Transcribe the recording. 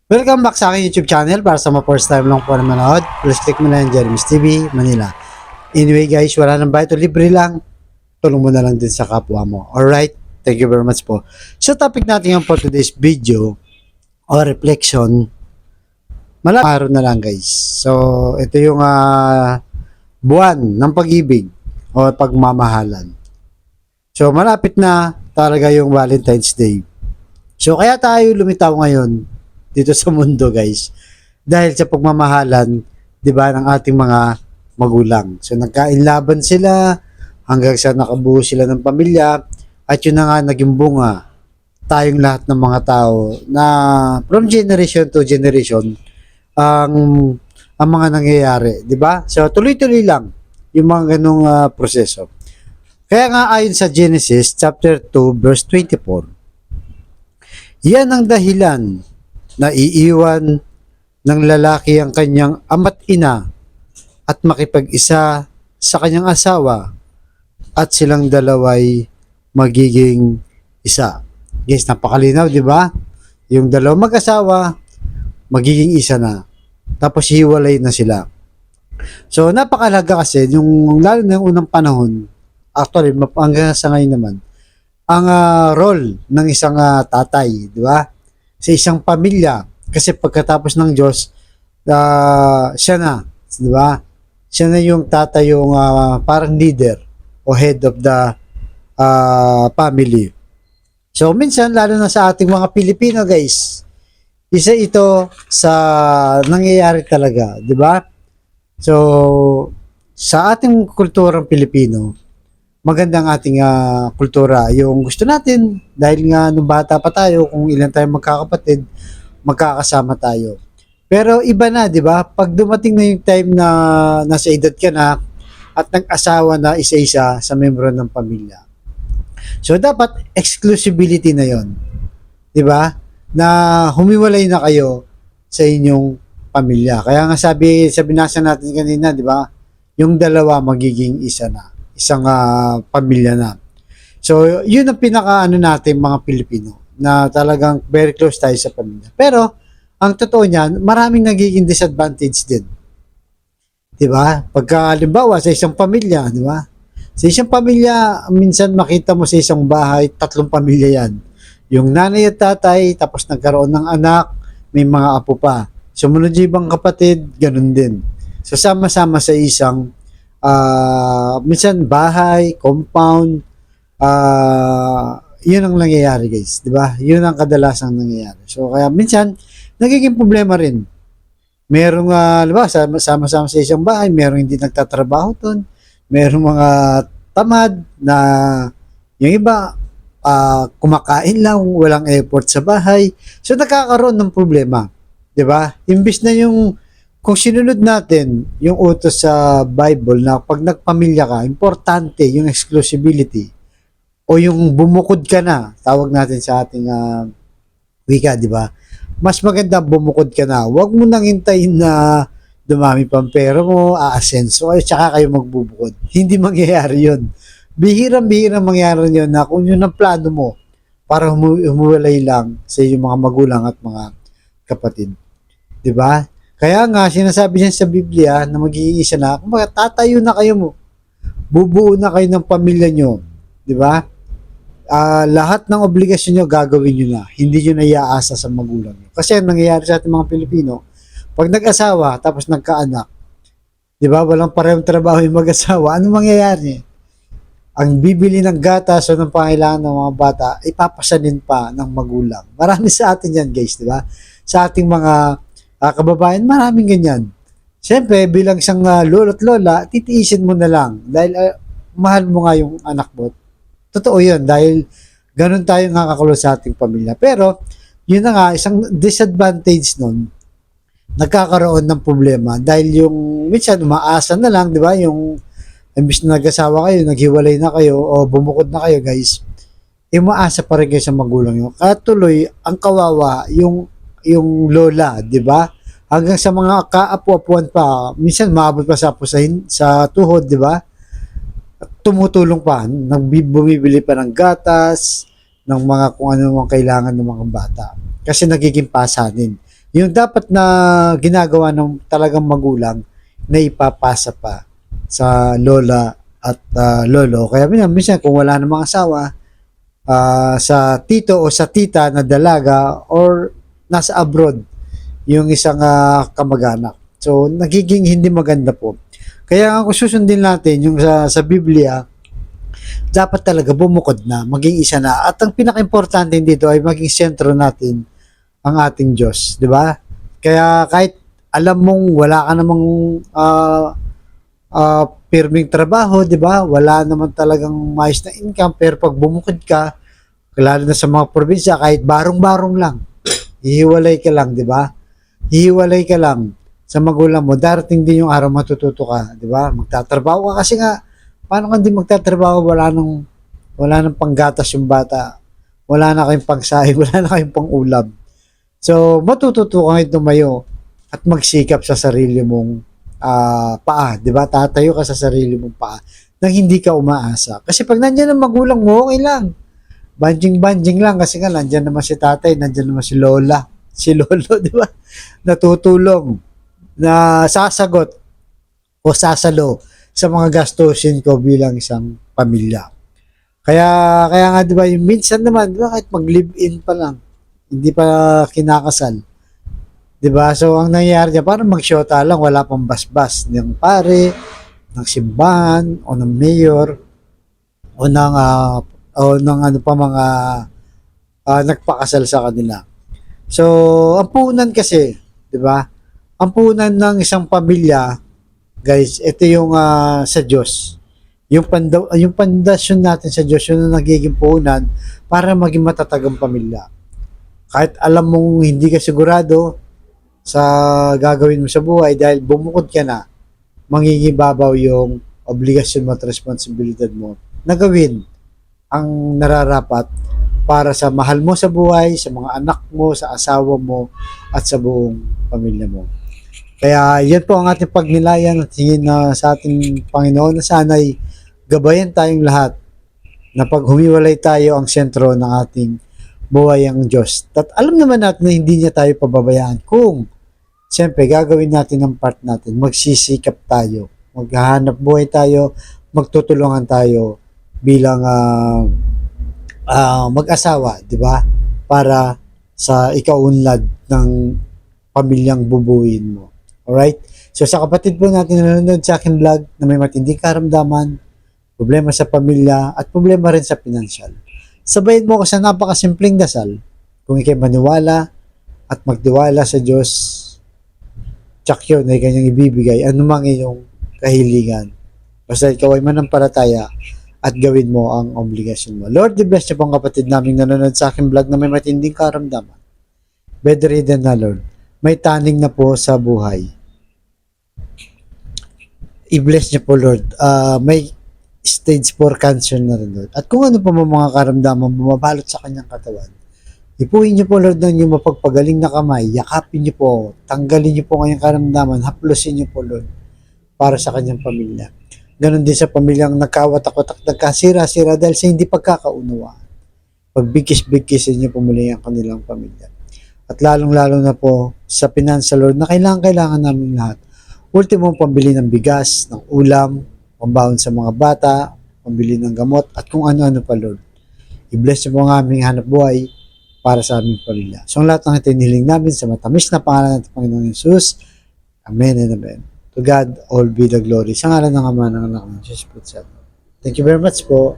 Welcome back sa aking YouTube channel. Para sa mga first time lang po na manood, please click mo na yung Jeremy's TV, Manila. Anyway guys, wala nang bayad, libre lang. Tulong mo na lang din sa kapwa mo. Alright? Thank you very much po. So topic natin yung for today's video or reflection, malang araw na lang guys. So ito yung buwan ng pag-ibig o pagmamahalan. So malapit na talaga yung Valentine's Day. So kaya tayo lumitaw ngayon dito sa mundo guys dahil sa pagmamahalan 'di ba ng ating mga magulang. So nagkainlaban sila hanggang sa nakabuo sila ng pamilya at yun na nga naging bunga tayong lahat ng mga tao na from generation to generation ang mga nangyayari, 'di ba? So tuloy-tuloy lang yung mga ganung proseso. Kaya nga ayon sa Genesis chapter 2 verse 24, yan ang dahilan na iiwan ng lalaki ang kanyang ama't ina at makipag-isa sa kanyang asawa at silang dalaway magiging isa. Guys, napakalinaw, di ba? Yung dalawang mag-asawa, magiging isa na. Tapos hiwalay na sila. So, napakalaga kasi, yung, lalo na yung unang panahon, actually, hanggang sa ngayon naman, ang role ng isang tatay, di ba? Sa isang pamilya. Kasi pagkatapos ng Diyos, siya na, di ba? Siya na yung tatay, yung parang leader o head of the family. So, minsan, lalo na sa ating mga Pilipino, guys, isa ito sa nangyayari talaga, di ba? So, sa ating kulturang Pilipino, magandang ating kultura. Yung gusto natin, dahil nga nung bata pa tayo, kung ilan tayo magkakapatid, magkakasama tayo. Pero iba na, di ba? Pag dumating na yung time na nasa edad ka na at nag-asawa na isa-isa sa membro ng pamilya. So, dapat exclusivity na yon, di ba? Na humiwalay na kayo sa inyong pamilya. Kaya nga sabi nasa natin kanina, di ba? Yung dalawa magiging isa na, isang pamilya na. So, yun ang pinaka-ano natin mga Pilipino, na talagang very close tayo sa pamilya. Pero, ang totoo niyan, maraming nagiging disadvantage din. 'Di ba? Pagka halimbawa sa isang pamilya, 'di ba? Sa isang pamilya, minsan makita mo sa isang bahay, tatlong pamilya 'yan. Yung nanay at tatay, tapos nagkaroon ng anak, may mga apo pa. Sumunod yung ibang kapatid, ganun din. So, sama-sama sa isang minsan bahay, compound, yun ang nangyayari guys, di ba? Yun ang kadalasang nangyayari. So kaya minsan nagiging problema rin. Merong di ba, sama-sama sa isang bahay, merong hindi nagtatrabaho doon, merong mga tamad na yung iba kumakain lang, walang effort sa bahay. So nagkakaroon ng problema, di ba? Imbis na yung kung sinunod natin yung utos sa Bible na pag nagpamilya ka, importante yung exclusivity o yung bumukod ka na, tawag natin sa ating wika, di ba? Mas maganda bumukod ka na. Huwag mo nang hintayin na dumami pang pera mo, aasenso kayo, tsaka kayo magbubukod. Hindi mangyayari yun. Bihirang-bihirang mangyayari yun na kung yun ang plano mo para humuwalay lang sa iyong mga magulang at mga kapatid. Di ba? Kaya nga, sinasabi niya sa Biblia na mag-iisa na, kumbaga, tatayo na kayo mo. Bubuo na kayo ng pamilya nyo. Di ba? Lahat ng obligasyon nyo, gagawin nyo na. Hindi nyo na iaasa sa magulang nyo. Kasi ang nangyayari sa ating mga Pilipino, pag nag-asawa, tapos nagkaanak, di ba, walang parehong trabaho yung mag-asawa, ano mangyayari? Ang bibili ng gatas o ng pangailangan ng mga bata, ipapasanin pa ng magulang. Marami sa atin yan, guys, di ba? Sa ating mga kababayan, maraming ganyan. Siyempre, bilang isang lolo't lola, titiisin mo na lang dahil mahal mo nga yung anak mo. Totoo yun dahil ganun tayo nakakakulo sa ating pamilya. Pero, yun na nga, isang disadvantage nun, nagkakaroon ng problema dahil yung minsan umaasa na lang, di ba? Yung imbis na nag-asawa kayo, naghiwalay na kayo o bumukod na kayo, guys, umaasa pa rin kayo sa magulang nyo. Kaya tuloy, ang kawawa, yung lola, di ba? Hanggang sa mga kaapu-apuan pa, minsan maabot pa sa tuhod, di ba? Tumutulong pa, bumibili pa ng gatas, ng mga kung ano mang kailangan ng mga bata. Kasi nagiging pasanin. Yung dapat na ginagawa ng talagang magulang na ipapasa pa sa lola at lolo. Kaya minsan kung wala namang asawa, sa tito o sa tita na dalaga or nasa abroad yung isang kamag-anak. So, nagiging hindi maganda po. Kaya kung susundin natin yung sa Biblia, dapat talaga bumukod na, maging isa na. At ang pinaka-importante dito ay maging sentro natin ang ating Diyos, di ba? Kaya kahit alam mong wala ka namang pirming trabaho, di ba? Wala naman talagang mais na income, pero pag bumukod ka, lalo na sa mga probinsya, kahit barong-barong lang, hihiwalay ka lang, di ba? Hihiwalay ka lang sa magulang mo, darating din yung araw matututo ka, di ba? Magtatrabaho ka kasi nga, paano kung di magtatrabaho, wala nang panggatas yung bata, wala na kayong pangsahin, wala na kayong pangulam. So, matututo ka ngayon tumayo at magsikap sa sarili mong paa, di ba? Tatayo ka sa sarili mong paa nang hindi ka umaasa. Kasi pag nandiyan ang magulang mo, okay lang. Banjing-banjing lang kasi nga nandiyan naman si tatay, nandiyan naman si lola, si lolo, di ba? Natutulong, na sasagot o sasalo sa mga gastusin ko bilang isang pamilya. Kaya nga 'di ba, yung minsan naman 'di ba kahit mag-live-in pa lang, hindi pa kinakasal, 'di ba? So ang nangyayari diyan parang mag-shota lang, wala pang basbas ng pare, ng simbahan o ng mayor o ng ano pa mga nagpakasal sa kanila. So ang puhunan kasi, 'di ba? Ang puhunan ng isang pamilya, guys, ito yung sa Diyos. Yung pandasyon natin sa Diyos, yun ang nagiging puhunan para maging matatag ang pamilya. Kahit alam mong hindi ka sigurado sa gagawin mo sa buhay dahil bumukod ka na, mangingibabaw yung obligasyon mo at responsibilidad mo na gawin ang nararapat para sa mahal mo sa buhay, sa mga anak mo, sa asawa mo, at sa buong pamilya mo. Kaya yan po ang ating pagnilayan at hingin na sa ating Panginoon na sana'y gabayan tayong lahat na pag humiwalay tayo ang sentro ng ating buhay ang Diyos. At alam naman natin na hindi niya tayo pababayaan kung siyempre gagawin natin ang part natin, magsisikap tayo, maghahanap buhay tayo, magtutulungan tayo bilang mag-asawa, di ba? Para sa ikaunlad ng pamilyang bubuin mo. Alright? So sa kapatid po natin na nanonood sa aking vlog na may matinding karamdaman, problema sa pamilya, at problema rin sa pinansyal. Sabayin mo ko sa napakasimpleng dasal. Kung ikay maniwala at magtiwala sa Diyos, tsak yun ay kanyang ibibigay anumang iyong kahilingan. Basta ikaw ay manampalataya at gawin mo ang obligasyon mo. Lord, bless niyo po ang kapatid naming nanonood sa aking vlog na may matinding karamdaman. Bedridden na, Lord. May taning na po sa buhay. I-bless niyo po, Lord. May stage 4 cancer na rin, Lord. At kung ano pa mga karamdaman bumabalot sa kanyang katawan, ipuhin niyo po, Lord, ng inyong mapagpagaling na kamay. Yakapin niyo po. Tanggalin niyo po kanyang karamdaman. Haplusin niyo po, Lord, para sa kanyang pamilya. Ganon din sa pamilyang nagkawatak-watak, nagkasira-sira dahil sa hindi pagkakaunawaan. Pagbigkis-bigkisin niyo po muli ang kanilang pamilya. At lalong-lalo na po sa financial, Lord, na kailangan namin lahat. Ultimo, pambili ng bigas, ng ulam, pambawon sa mga bata, pambili ng gamot, at kung ano-ano pa, Lord. I-bless niyo po ang aming hanap buhay para sa aming pamilya. So, ang lahat ng itinihiling namin sa matamis na pangalan ng Panginoon Jesus. Amen and amen. To God, all be the glory. Sa ngalan ng Ama, ng Anak, ng Jesus. Thank you very much po.